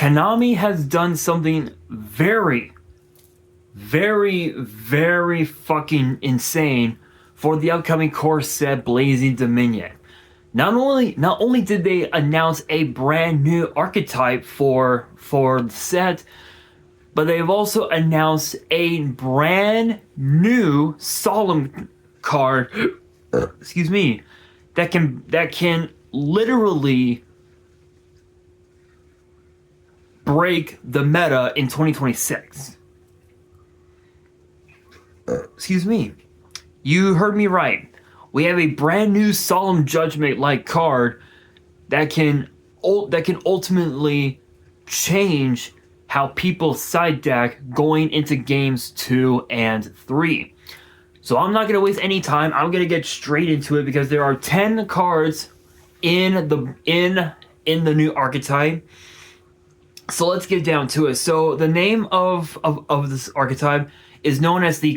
Konami has done something very, very, very fucking insane for the upcoming core set Blazing Dominion. Not only did they announce a brand new archetype for the set, but they've also announced a brand new Solemn card, excuse me, that can literally break the meta in 2026. Excuse me. You heard me right. We have a brand new Solemn Judgment-like card that can ultimately change how people side deck going into games 2 and 3. So I'm not going to waste any time. I'm going to get straight into it because there are 10 cards in the new archetype. So let's get down to it. So the name of this archetype is known as the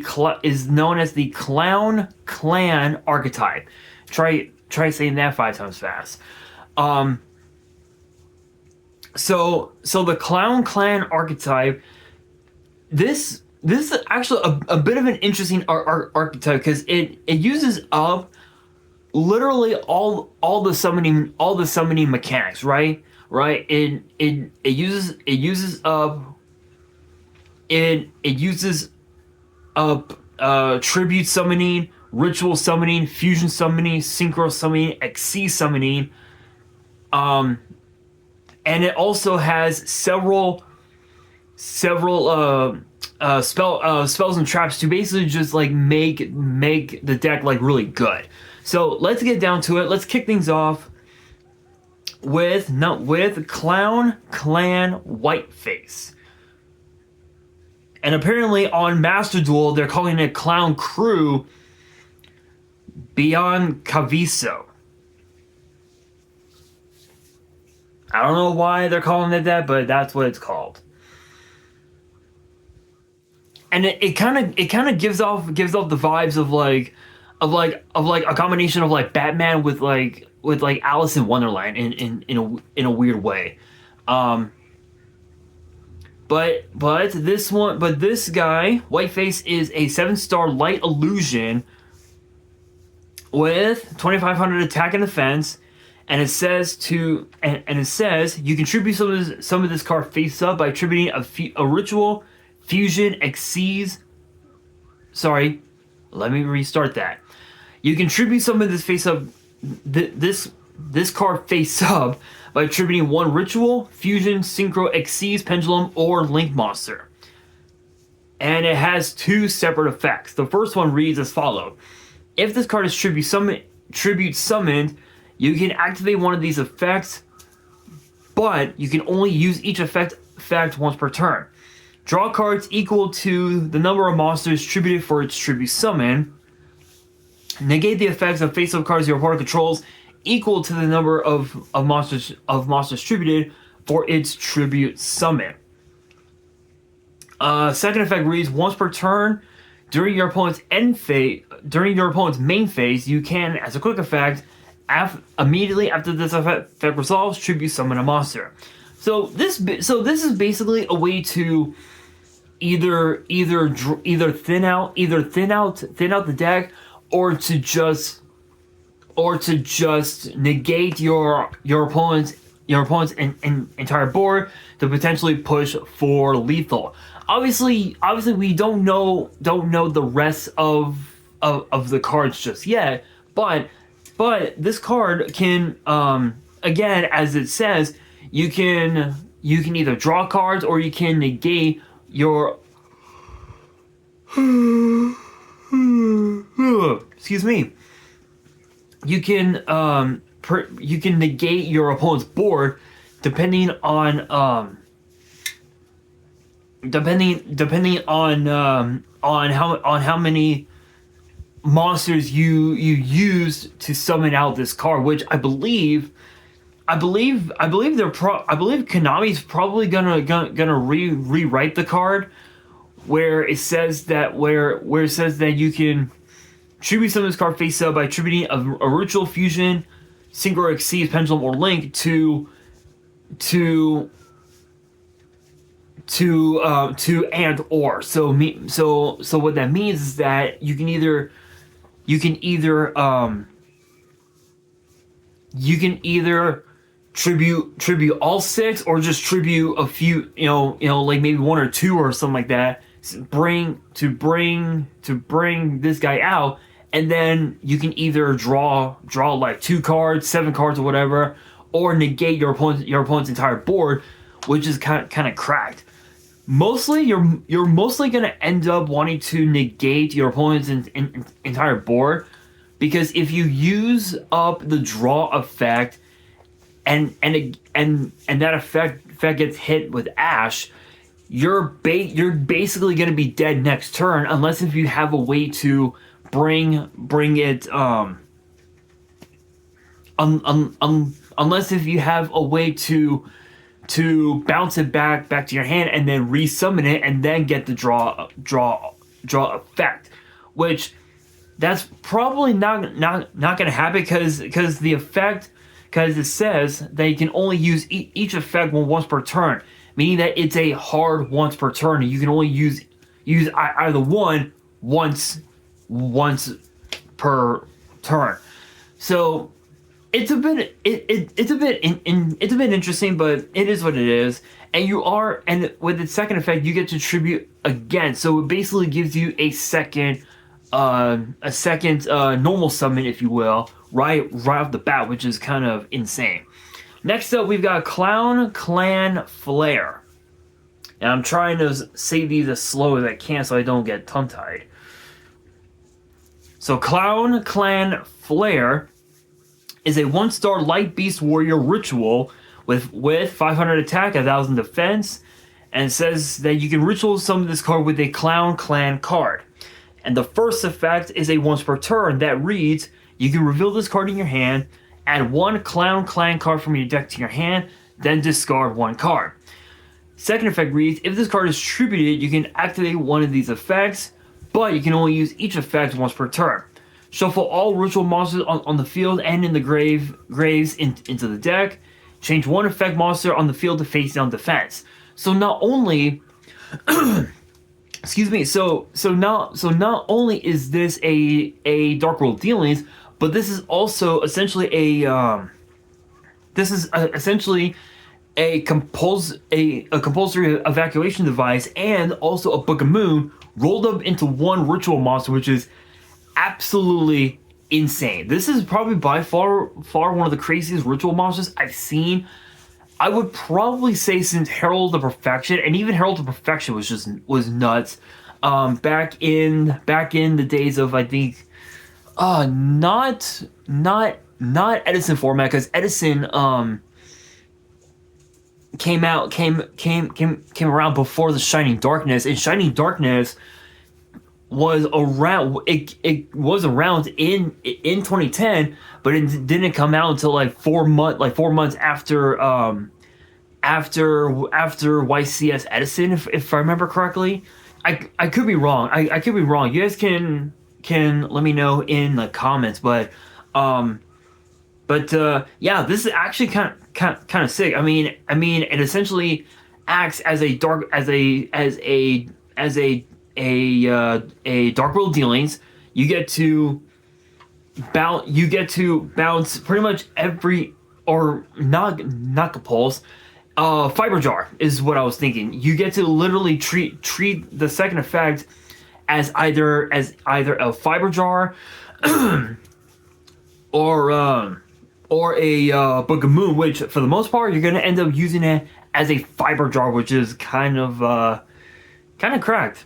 Clown Clan archetype. Try saying that 5 times fast. So the Clown Clan archetype. This is actually a bit of an interesting archetype because it uses up literally all the summoning mechanics, right? Right. It uses up tribute summoning, ritual summoning, fusion summoning, synchro summoning, exceed summoning. And it also has several spells and traps to basically just like make the deck like really good. So let's get down to it. Let's kick things off with Clown Clan Whiteface. And apparently on Master Duel, they're calling it Clown Crew Beyond Caviso. I don't know why they're calling it that, but that's what it's called. And it kind of gives off the vibes of a combination of like Batman with Alice in Wonderland in a weird way. But this guy, Whiteface, is a 7-star light illusion with 2,500 attack and defense, and it says you contribute some of this card face up by attributing a ritual, fusion, exceeds. Sorry, let me restart that. You contribute some of this face up, this card face up by attributing one ritual, fusion, synchro, exceeds, pendulum, or link monster. And it has 2 separate effects. The first one reads as follows. If this card is tribute summoned, you can activate one of these effects, but you can only use each effect once per turn. Draw cards equal to the number of monsters tributed for its tribute summon. Negate the effects of face-up cards your opponent controls equal to the number of monsters tributed for its tribute summon. Second effect reads, once per turn during your opponent's main phase, you can, as a quick effect, immediately after this effect resolves, tribute summon a monster. So this is basically a way to either thin out the deck, or to just negate your opponent's entire board to potentially push for lethal. Obviously we don't know the rest of the cards just yet, but this card can again, as it says, you can either draw cards or you can negate your excuse me. You can negate your opponent's board depending on how many monsters you use to summon out this card, which I believe Konami's probably gonna rewrite the card where it says that you can tribute summon this card face up by attributing a ritual, fusion, synchro, exceeds, pendulum, or link to to and or. So what that means is that you can either tribute all 6, or just tribute a few, like maybe 1 or 2 or something like that. Bring this guy out, and then you can either draw like 2 cards, 7 cards, or whatever, or negate your opponent's entire board, which is kind of cracked. Mostly, you're mostly gonna end up wanting to negate your opponent's entire board, because if you use up the draw effect, and that effect gets hit with Ash, you're basically gonna be dead next turn, unless if you have a way to bring it unless if you have a way to bounce it back to your hand and then resummon it and then get the draw effect, which that's probably not gonna happen, because the effect, because it says that you can only use each effect once per turn, meaning that it's a hard once per turn, and you can only use either one once per turn. So it's a bit interesting, but it is what it is. And with the second effect, you get to tribute again. So it basically gives you a second normal summon, if you will, right off the bat, which is kind of insane. Next up, we've got Clown Clan Flare. And I'm trying to say these as slow as I can so I don't get tongue-tied. So Clown Clan Flare is a 1-star Light Beast Warrior ritual with 500 attack, 1000 defense, and it says that you can ritual summon this card with a Clown Clan card. And the first effect is a once per turn that reads, you can reveal this card in your hand, add 1 Clown Clan card from your deck to your hand, then discard 1 card. Second effect reads, if this card is tributed, you can activate one of these effects, but you can only use each effect once per turn. Shuffle all ritual monsters on the field and in the graves into the deck. Change 1 effect monster on the field to face down defense. So not only excuse me, so not only is this a Dark World Dealings, but this is also essentially a compulsory evacuation device, and also a Book of Moon rolled up into one ritual monster, which is absolutely insane. This is probably by far one of the craziest ritual monsters I've seen. I would probably say since Herald of Perfection, and even Herald of Perfection was nuts. Back in the days of, I think, not Edison format, because Edison came around before the Shining Darkness, and Shining Darkness was around. It was around in 2010, but it didn't come out until like 4 months after YCS Edison, if I remember correctly. I could be wrong. I could be wrong. You guys can let me know in the comments, but yeah, this is actually kind of sick. I mean, it essentially acts as a Dark World Dealings. You get to bounce pretty much every, or not Compulse. Fiber Jar is what I was thinking. You get to literally treat the second effect as either a Fiber Jar or a Book of Moon, which for the most part you're gonna end up using it as a Fiber Jar, which is kind of cracked.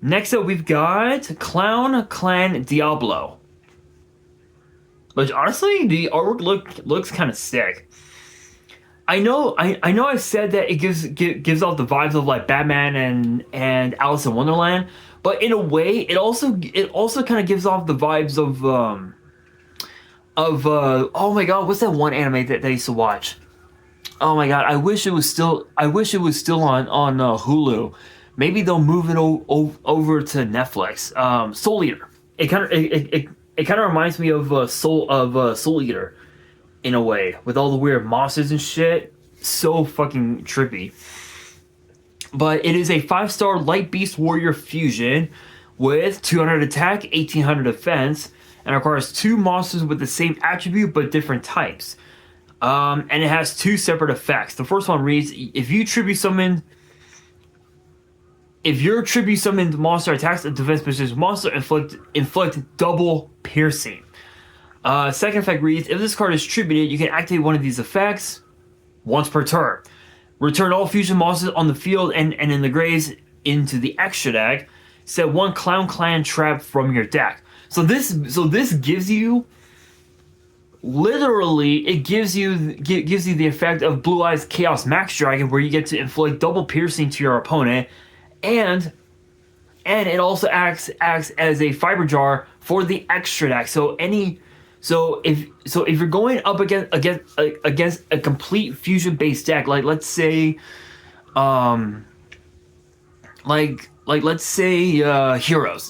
Next up, we've got Clown Clan Diablo, which honestly the artwork looks kind of sick. I know I said that it gives off the vibes of like Batman and Alice in Wonderland, but in a way it also kind of gives off the vibes of oh my god, what's that one anime that I used to watch? Oh my god, I wish it was still on Hulu. Maybe they'll move it over to Netflix. Soul Eater. It kind of reminds me of Soul Eater in a way, with all the weird monsters and shit. So fucking trippy. But it is a 5-star Light Beast Warrior fusion with 200 attack, 1800 defense, and requires 2 monsters with the same attribute but different types. And it has 2 separate effects. The first one reads: if your tribute summoned monster attacks a defense position monster, inflict double piercing. Second effect reads: if this card is tributed, you can activate one of these effects once per turn. Return all fusion monsters on the field and in the graves into the extra deck. Set 1 Clown Clan trap from your deck. So this gives you, literally, it gives you the effect of Blue Eyes Chaos Max Dragon, where you get to inflict double piercing to your opponent, and it also acts as a fiber jar for the extra deck. So if you're going up against a complete fusion based deck, like let's say let's say heroes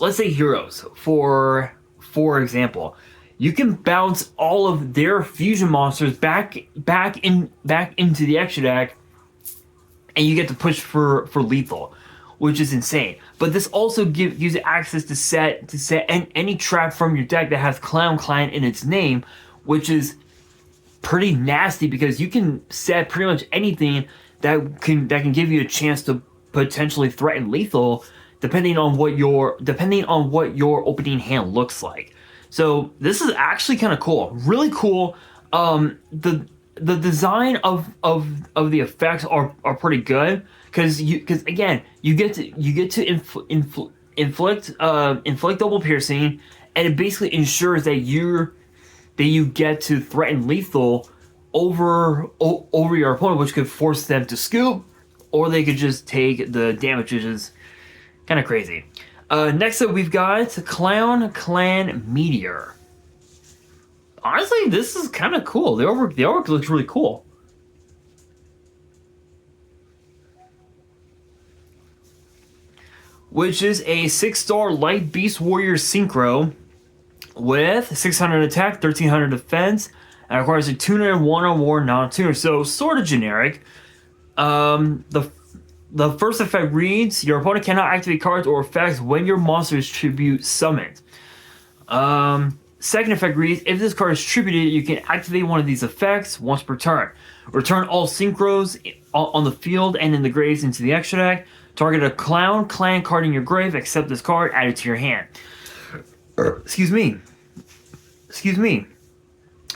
for example, you can bounce all of their fusion monsters back into the extra deck, and you get to push for lethal, which is insane. But this also gives you access to set any trap from your deck that has Clown Clan in its name, which is pretty nasty because you can set pretty much anything that can give you a chance to potentially threaten lethal, depending on what your opening hand looks like. So this is actually kind of cool, really cool. The design of the effects are pretty good because again you get to inflict double piercing, and it basically ensures that you get to threaten lethal over your opponent, which could force them to scoop, or they could just take the damage, which is kind of crazy. Next up, we've got Clown Clan Meteor. Honestly, this is kind of cool. The artwork looks really cool. Which is a 6-star Light Beast Warrior Synchro with 600 attack, 1300 defense, and requires a tuner and 1 or more non-tuner. So sort of generic. The first effect reads: your opponent cannot activate cards or effects when your monster is tribute summoned. Second effect reads: if this card is tributed, you can activate one of these effects once per turn. Return all synchros on the field and in the graves into the extra deck. Target a Clown Clan card in your grave, except this card, add it to your hand. Excuse me.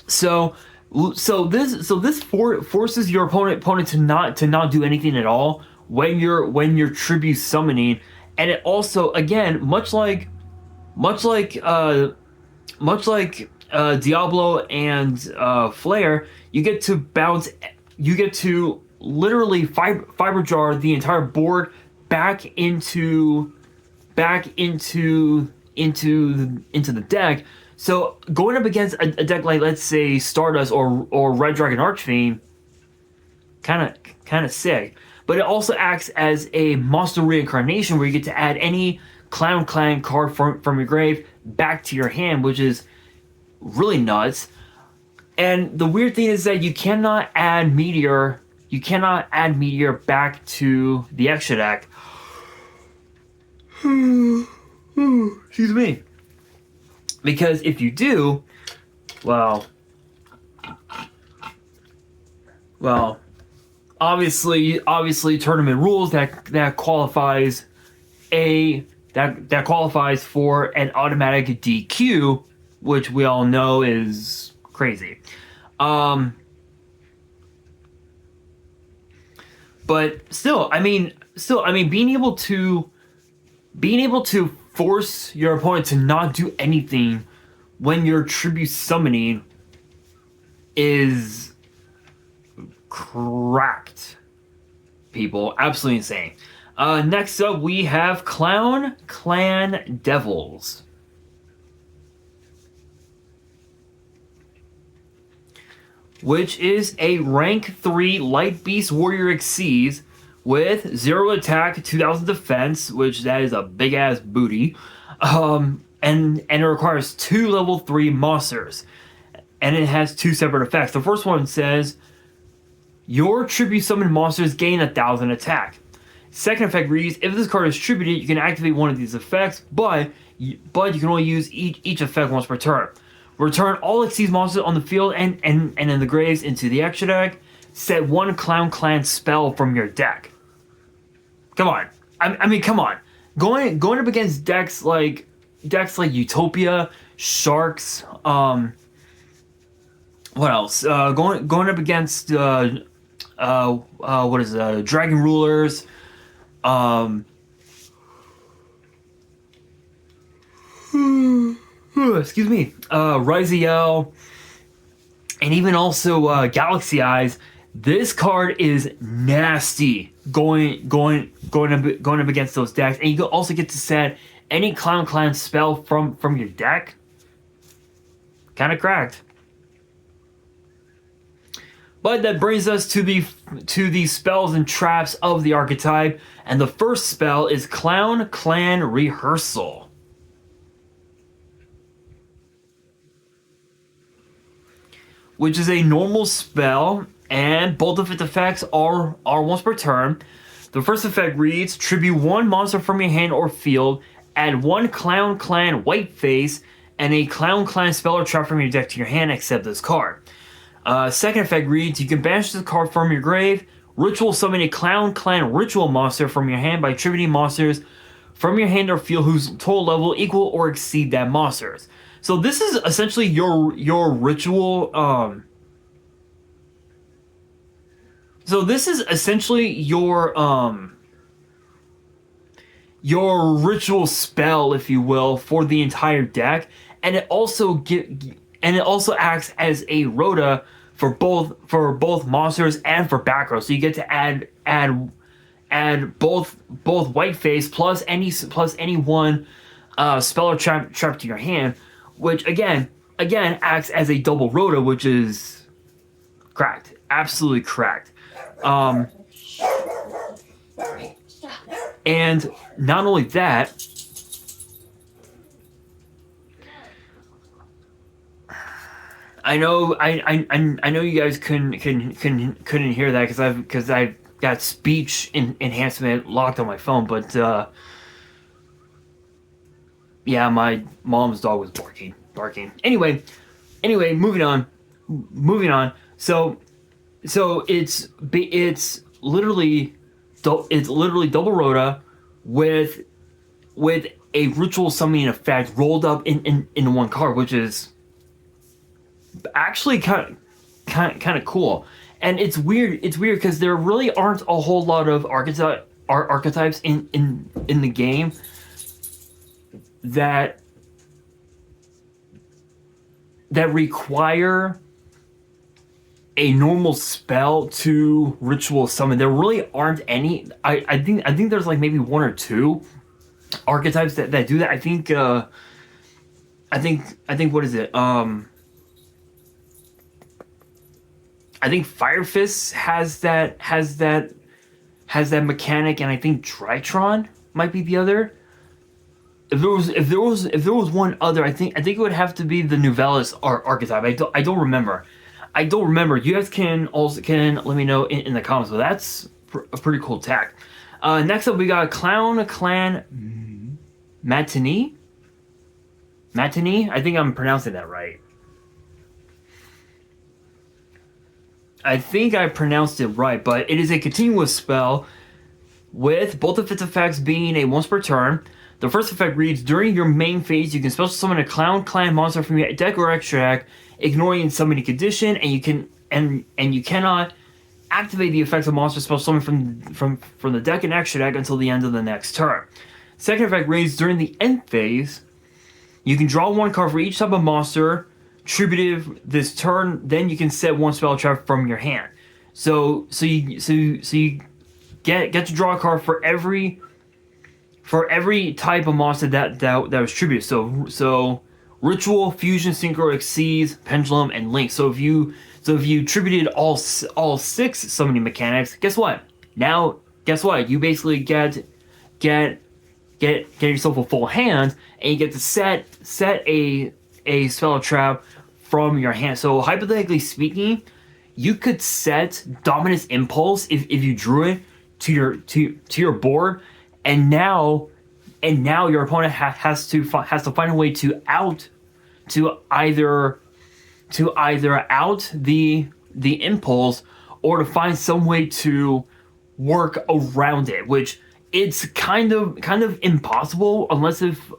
So this forces your opponent to not do anything at all when you're tribute summoning, and it also, again, much like Diablo and Flare, you get to literally fiber jar the entire board back into the deck. So going up against a deck like, let's say, Stardust or Red Dragon Archfiend, kind of sick. But it also acts as a monster reincarnation, where you get to add any Clown Clan card from your grave back to your hand, which is really nuts. And the weird thing is that you cannot add Meteor back to the extra deck. Excuse me. Because if you do, well, obviously tournament rules that qualifies for an automatic DQ, which we all know is crazy. But still, I mean, being able to force your opponent to not do anything when you're tribute summoning is cracked, people. Absolutely insane. Next up, we have Clown Clan Devils. Which is a rank 3 Light Beast Warrior Exceeds with 0 attack, 2000 defense, which that is a big ass booty. And it requires 2 level 3 monsters. And it has 2 separate effects. The first one says, your tribute summon monsters gain 1000 attack. Second effect reads, if this card is distributed, you can activate one of these effects, but you can only use each effect once per turn. Return all Xyz monsters on the field and in the graves into the extra deck. Set one Clown Clan spell from your deck. Come on. I mean, come on. Going up against decks like Utopia, Sharks, what else? Going up against what is it? Dragon Rulers, excuse me, Raziel, and even also Galaxy Eyes. This card is nasty going up against those decks, and you also get to set any Clown Clan spell from your deck. Kind of cracked. But that brings us to the spells and traps of the archetype, and the first spell is Clown Clan Rehearsal. Which is a normal spell, and both of its effects are once per turn. The first effect reads, tribute one monster from your hand or field, add one Clown Clan white face, and a Clown Clan spell or trap from your deck to your hand except this card. Second effect reads, you can banish this card from your grave, ritual summon a Clown Clan ritual monster from your hand by attributing monsters from your hand or field whose total level equal or exceed that monster's. So this is essentially your ritual, so this is essentially your ritual spell, if you will, for the entire deck, and it also acts as a rota for both monsters and for back row. So you get to add both whiteface plus any one spell or trap to your hand, which again acts as a double rota, which is cracked, absolutely cracked. And not only that, I know you guys couldn't hear that because I've got speech enhancement locked on my phone, but yeah, my mom's dog was barking. Anyway, moving on. So it's literally double rota with a ritual summoning effect rolled up in one card, which is actually kind of cool. And it's weird because there really aren't a whole lot of archetypes in the game that require a normal spell to ritual summon. There really aren't any. I think there's like maybe one or two archetypes that do that. I think what is it? I think Fire Fist has that mechanic, and I think Drytron might be the other. If there was one other, I think it would have to be the Novellis archetype. I don't remember. You guys can let me know in the comments. But that's a pretty cool tag. Next up, we got Clown Clan Matinee. I think I'm pronouncing that right. I think I pronounced it right, but it is a continuous spell with both of its effects being a once per turn. The first effect reads, during your main phase, you can special summon a Clown Clan monster from your deck or extra deck, ignoring summoning condition, and you cannot activate the effects of monster special summon from the deck and extra deck until the end of the next turn. Second effect reads, during the end phase, you can draw one card for each type of monster tributive this turn, then you can set one spell trap from your hand. So you get to draw a card for every type of monster that was tributed. So ritual, fusion, synchro, exceeds, pendulum, and link. So if you tributed all six summoning mechanics, guess what? You basically get yourself a full hand, and you get to set a spell trap from your hand. So hypothetically speaking, you could set Dominus Impulse if you drew it to your board, and now your opponent has to find a way to either out the impulse, or to find some way to work around it, which it's kind of impossible unless if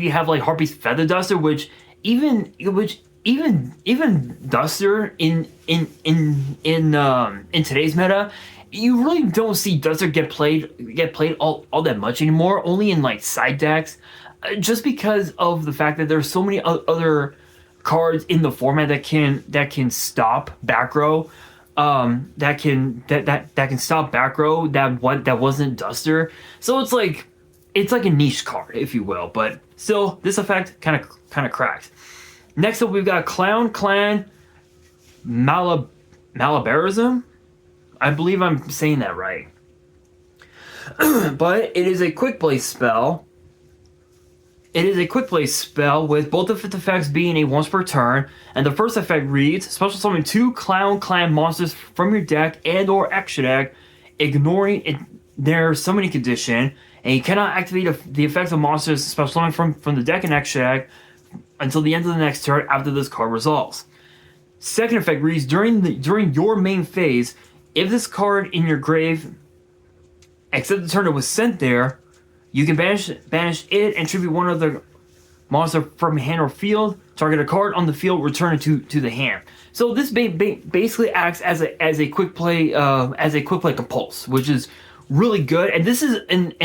you have like Harpy's Feather Duster, which even Duster in today's meta, you really don't see Duster get played all that much anymore. Only in like side decks, just because of the fact that there's so many other cards in the format that can stop back row, that can stop back row that wasn't Duster. So it's like a niche card, if you will, but still this effect kind of cracked. Next up, we've got Clown Clan Malabarism. I believe I'm saying that right. But it is a quick play spell. It is a quick play spell with both of its effects being a once per turn, and the first effect reads: special summon 2 Clown Clan monsters from your deck and/or extra deck, ignoring their summoning condition, and you cannot activate the effects of monsters special summon from the deck and extra deck until the end of the next turn after this card resolves. Second effect reads: during your main phase, if this card in your grave, except the turn it was sent there, you can banish it and tribute one other monster from hand or field. Target a card on the field, return it to the hand. So this basically acts as a quick play compulse, which is really good. And this is an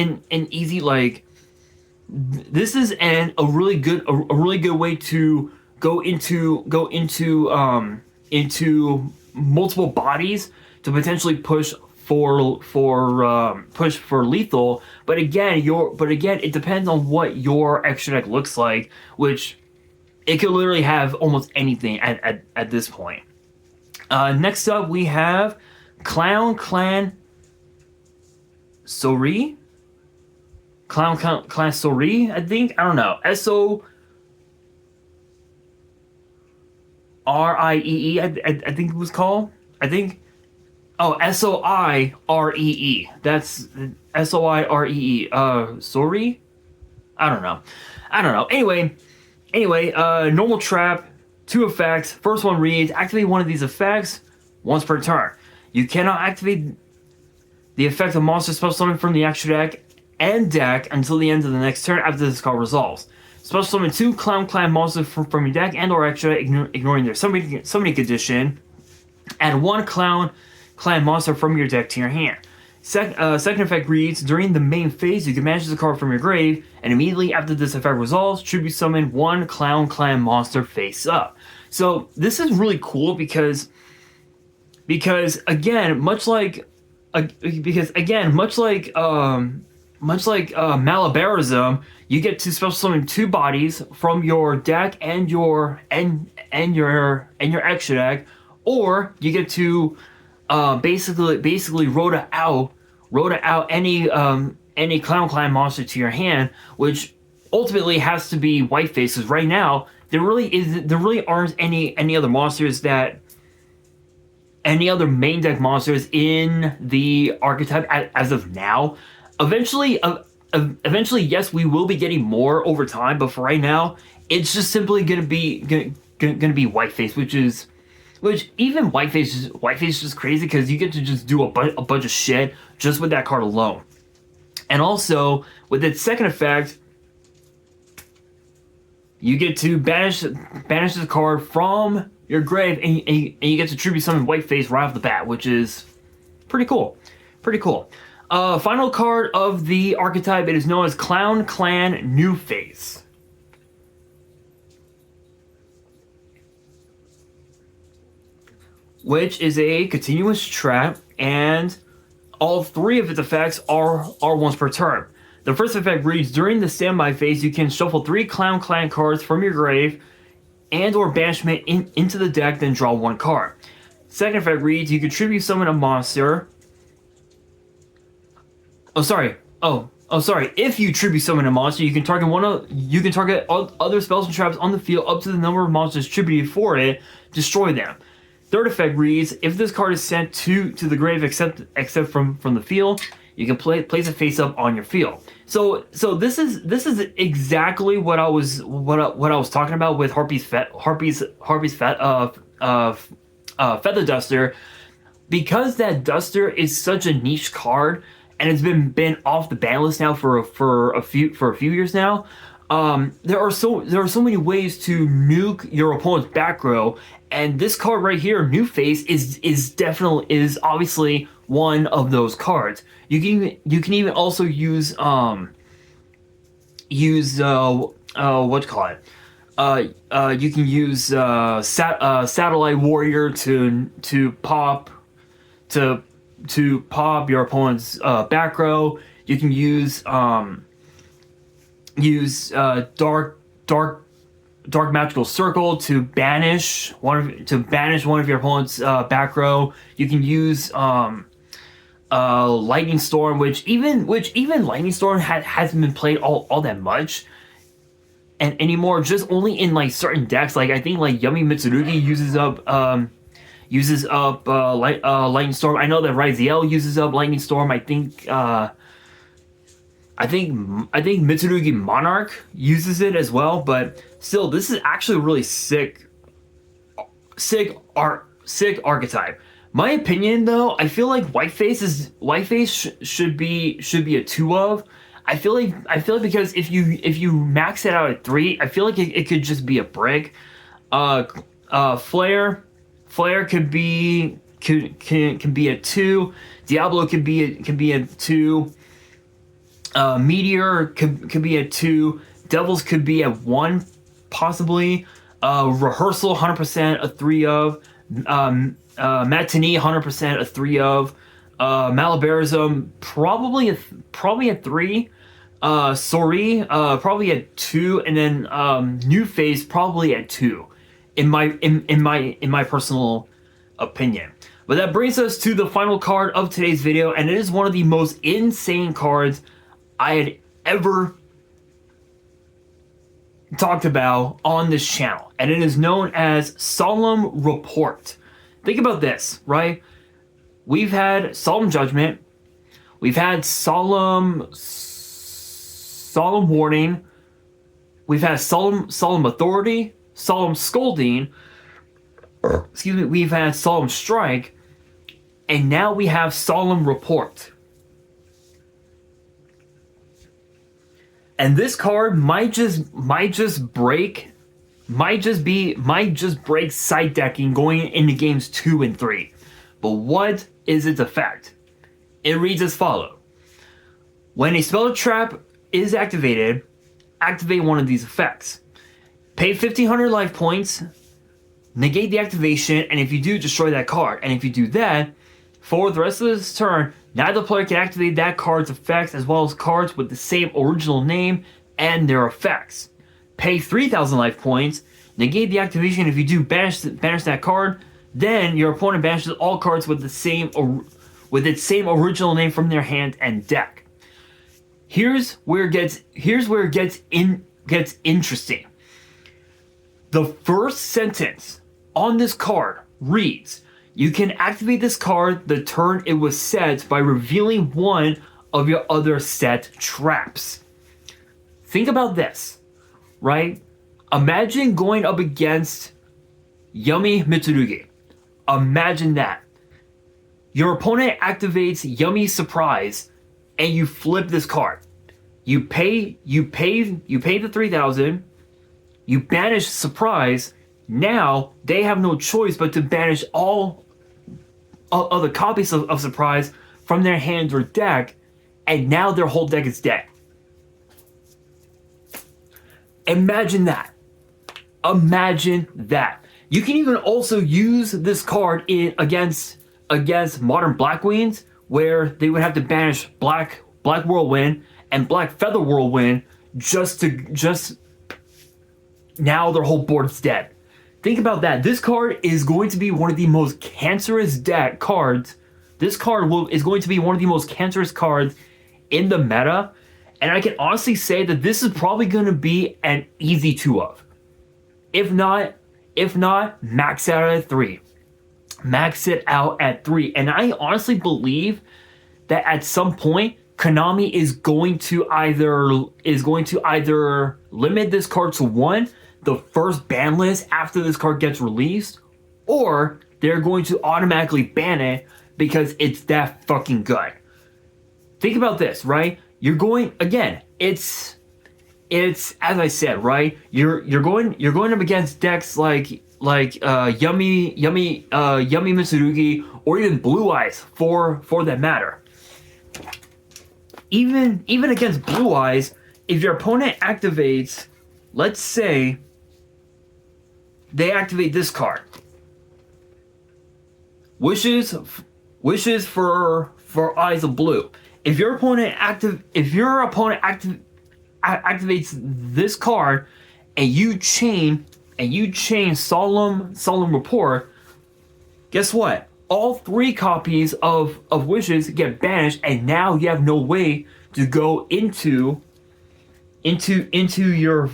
easy, like, this is a really good way to go into multiple bodies to potentially push for lethal. But again, it depends on what your extra deck looks like, which it could literally have almost anything at this point. Next up, we have Clown Clan Sori. Clown Sori, I think. I don't know. SORIEE, I think it was called. I think. Oh, SOIREE. That's SOIREE. Sorry? I don't know. Anyway, normal trap, 2 effects. First one reads: activate one of these effects once per turn. You cannot activate the effect of monster special summon from the extra deck and deck until the end of the next turn after this card resolves. Special summon 2 Clown Clan monsters from your deck and or extra, ignoring their summoning condition. Add 1 Clown Clan monster from your deck to your hand. Second effect reads: during the main phase, you can banish the card from your grave, and immediately after this effect resolves, tribute summon 1 Clown Clan monster face up. So this is really cool because again, much like Malabarism, you get to special summon 2 bodies from your deck and your extra deck, or you get to basically rota out any Clown Clan monster to your hand, which ultimately has to be white faces. Right now, there really aren't any other monsters any other main deck monsters in the archetype as of now. Eventually, yes, we will be getting more over time, but for right now, it's just simply gonna be white face, which even Whiteface is just crazy because you get to just do a bunch of shit just with that card alone. And also, with its second effect, you get to banish the card from your grave, and you get to tribute summon Whiteface right off the bat, which is pretty cool. Final card of the archetype, it is known as Clown Clan New Face. Which is a continuous trap, and all 3 of its effects are once per turn. The first effect reads: during the standby phase, you can shuffle 3 Clown Clan cards from your grave and or banishment into the deck, then draw 1 card. Second effect reads: you can tribute summon a monster. If you tribute summon a monster, you can target other spells and traps on the field up to the number of monsters tributed for it. Destroy them. Third effect reads: if this card is sent to the grave, except from the field, you can place it face up on your field. So this is exactly what I was talking about with Harpy's Feather Duster, because that Duster is such a niche card and it's been off the ban list now for a few years now. There are so many ways to nuke your opponent's back row, and this card right here, New Face, is obviously one of those cards. You can even also use what you call it. You can use Satellite Warrior to pop your opponent's back row. You can use Dark Magical Circle to banish one of your opponent's back row. You can use Lightning Storm, which even Lightning Storm hasn't been played all that much and anymore. Just only in like certain decks. Like I think like Yummy Mitsurugi uses up Lightning Storm. I know that Raziel uses up Lightning Storm. I think Mitsurugi Monarch uses it as well, but still, this is actually a really sick archetype. My opinion, though, I feel like Whiteface should be a 2 of. I feel like because if you max it out at 3, I feel like it could just be a brick. Flare could be a 2. Diablo could be a 2. Meteor could be a 2. Devils could be a 1, possibly. Rehearsal 100% a 3 of. Matinee 100% a 3 of. Malabarism probably a 3. Sori probably a 2, and then New Phase probably a 2. In my personal opinion. But that brings us to the final card of today's video, and it is one of the most insane cards I had ever talked about on this channel, and it is known as Solemn Report. Think about this, right? We've had Solemn Judgment, we've had Solemn Warning, we've had Solemn Authority, Solemn Scolding, excuse me, we've had Solemn Strike, and now we have Solemn Report. And this card might just break side decking going into games 2 and 3. But what is its effect? It reads as follows: when a spell trap is activated, activate one of these effects. Pay 1,500 life points, negate the activation, and if you do, destroy that card. And if you do that, for the rest of this turn, neither player can activate that card's effects as well as cards with the same original name and their effects. Pay 3,000 life points, negate the activation. If you do, banish that card. Then your opponent banishes all cards with its same original name from their hand and deck. Here's where it gets interesting. The first sentence on this card reads: you can activate this card the turn it was set by revealing one of your other set traps. Think about this, right? Imagine going up against Yummy Mitsurugi. Imagine that. Your opponent activates Yummy Surprise, and you flip this card. You pay the 3,000. You banish Surprise. Now they have no choice but to banish all other copies of Surprise from their hand or deck, and now their whole deck is dead. Imagine that. Imagine that. You can even also use this card against modern Black Queens, where they would have to banish Black Whirlwind and Black Feather Whirlwind just now their whole board is dead. Think about that. This card is going to be one of the most cancerous cards. This card is going to be one of the most cancerous cards in the meta, and I can honestly say that this is probably going to be an easy 2 of. If not, max out at 3. max it out at 3. And I honestly believe that at some point Konami is going to either limit this card to 1, the first ban list after this card gets released, or they're going to automatically ban it because it's that fucking good. Think about this, right? You're going again. It's as I said, right? You're going up against decks like Yummy Mitsurugi, or even Blue Eyes for that matter. Even against Blue Eyes, if your opponent activates, let's say they activate this card, Wishes for Eyes of Blue. If your opponent activates this card, and you chain Solemn Report, guess what? All 3 copies of Wishes get banished, and now you have no way to go into your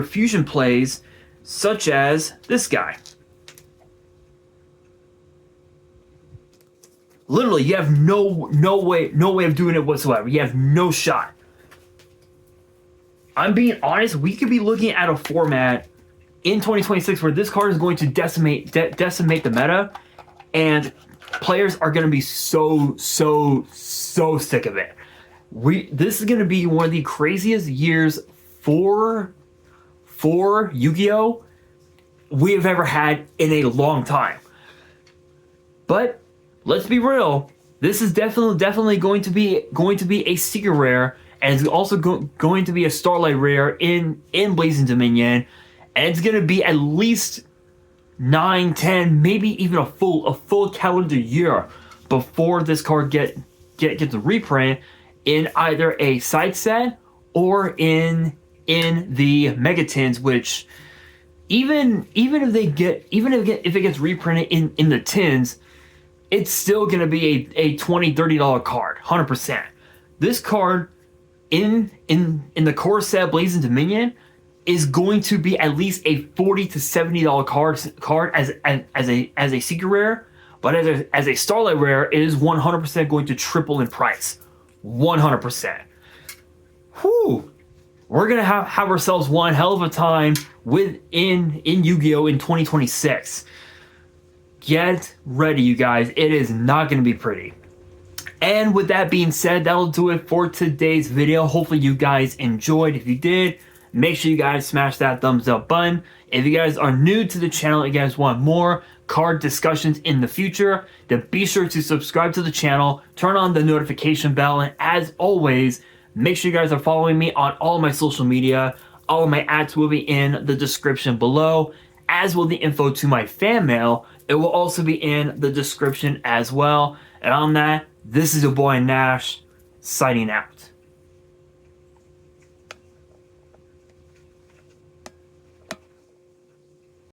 fusion plays, such as this guy. Literally, you have no way of doing it whatsoever. You have no shot. I'm being honest, we could be looking at a format in 2026 where this card is going to decimate the meta, and players are going to be so sick of it. This is going to be one of the craziest years for Yu-Gi-Oh! We have ever had in a long time. But let's be real, this is definitely going to be a secret rare, and it's also going to be a Starlight rare in Blazing Dominion, and it's going to be at least 9, 10, maybe even a full calendar year before this card gets a reprint in either a side set or in the Megatins, which even if it gets reprinted in the tins, it's still going to be a $20-$30 card, 100%. This card in the core set Blazing Dominion is going to be at least a $40 to $70 card as a secret rare, but as a Starlight rare, it is 100% going to triple in price, 100%. Whew. We're gonna have ourselves one hell of a time in Yu-Gi-Oh! In 2026. Get ready, you guys. It is not going to be pretty. And with that being said, that'll do it for today's video. Hopefully you guys enjoyed. If you did, make sure you guys smash that thumbs up button. If you guys are new to the channel and you guys want more card discussions in the future, then be sure to subscribe to the channel, turn on the notification bell, and as always, make sure you guys are following me on all of my social media. All of my ads will be in the description below, as will the info to my fan mail. It will also be in the description as well. And on that, this is your boy Nash, signing out.